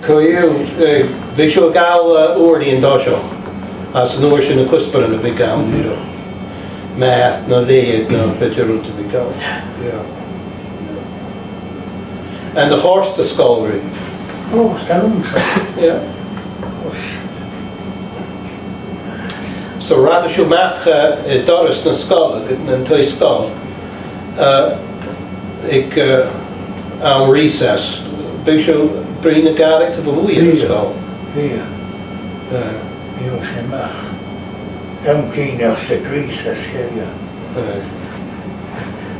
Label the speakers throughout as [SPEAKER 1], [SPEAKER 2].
[SPEAKER 1] Coiú, bhí seo gáil uirdaí an dáiseach as an uair sin na cuspa na bhí gáil bhíadach. Math na léag na beidirúta bhí gáil. And the horse the skull rig.
[SPEAKER 2] Oh, Stalin.
[SPEAKER 1] Yeah. So rather siú meach doras na skull, na tui skull. Ik am recess. Big siú bring the gaelic to the wheel skull.
[SPEAKER 2] Yeah. Jo sin meach. Cíneach sa recess, yeah.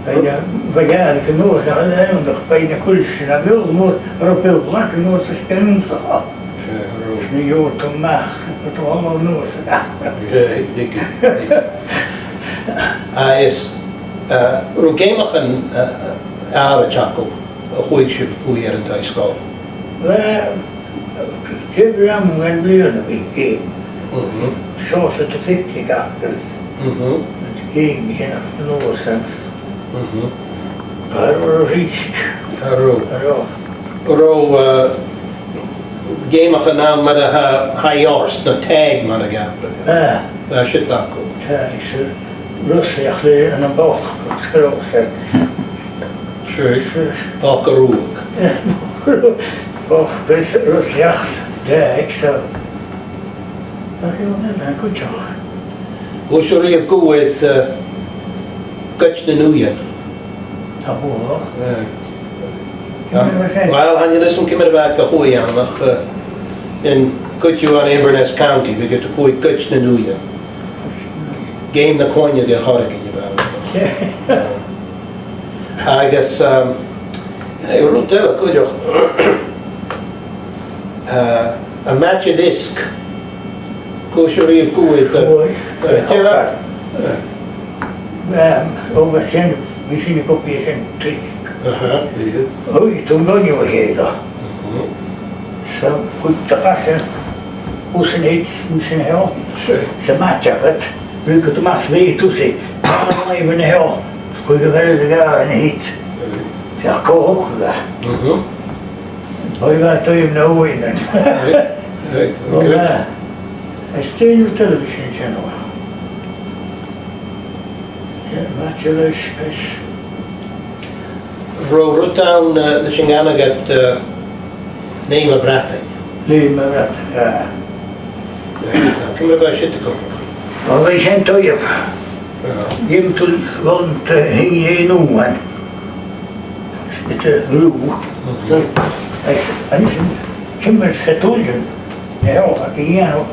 [SPEAKER 2] Gaelic yn nôs a ymdach bein y cwlsyn a bil mor ar y bil blac yn nôs ys gynntach o. Ni yw'r tymach, y tol o'r nôs yna.
[SPEAKER 1] A is, rwy'n geimach yn ar y chacl, y chwyg sy'n pwy ar yn tai sgol.
[SPEAKER 2] Tyfr am yn blyn y fi geim. Sios y tyffig agos. Geim i hyn o'ch nôs yn. Ar o'r rhysg.
[SPEAKER 1] Ro geimach yn am ar y hai ors, na teg ma'n y gafr. Sy'n dacw.
[SPEAKER 2] Teg, sy'n rwsach le yn y boch, sgrwch.
[SPEAKER 1] Boch y rwg.
[SPEAKER 2] Boch beth rwsach, teg, so. Ach yw'n yna, gwydioch.
[SPEAKER 1] Gwys o'r rhif gwydd gych na nwyan.
[SPEAKER 2] Ta bwlo.
[SPEAKER 1] Wel, han i lysyn cymryd bag o hwy amach yn gych yw an Inverness County, fi gyda pwy gych na nwyan. Game na coinio di a chorig yn yw fel. Agus, yw'r rwy'n dela, gwydioch. A match a disc. Gwys o'r rhif gwydd. Tira?
[SPEAKER 2] Over sin, vi sin i kopi sin trik. Oj, toen ben je wel heel. Zo goed te passen. Hoe zijn iets, hoe zijn heel. Ze maakt het. Nu kan het maar twee toezien. Maar even een heel. Goed te verder gaan en niet. Ja, kom ook daar. Hoi, wat doe je hem nou in? Hij steekt op televisie channel. Wat je leuk is.
[SPEAKER 1] Wrote down the Shingana got name of Ratting.
[SPEAKER 2] Name of Ratting, ja.
[SPEAKER 1] Come about shit to come.
[SPEAKER 2] Maar wij zijn toch je. Je hebt toen wel een noemen. Met de roe. En is een kimmer setuljen. Ja, ik ga nog.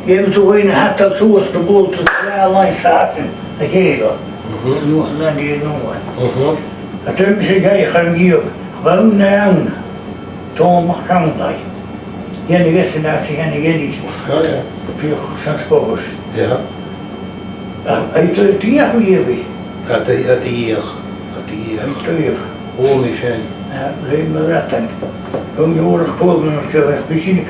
[SPEAKER 2] Je hebt toen een hat dat zo is geboord tot allerlei zaken. De gele. Nog dan die noemen. Het is een gay gaan hier. Gewoon aan. Toen mag gaan daar. Jenny wisten dat ze Jenny Jenny.
[SPEAKER 1] Ja, ja.
[SPEAKER 2] Veel transporters.
[SPEAKER 1] Ja.
[SPEAKER 2] Uit de hier weer.
[SPEAKER 1] Uit de hier.
[SPEAKER 2] Uit de hier.
[SPEAKER 1] Holy shit.
[SPEAKER 2] Ja, alleen maar dat dan. Om je oren gekomen, we zien een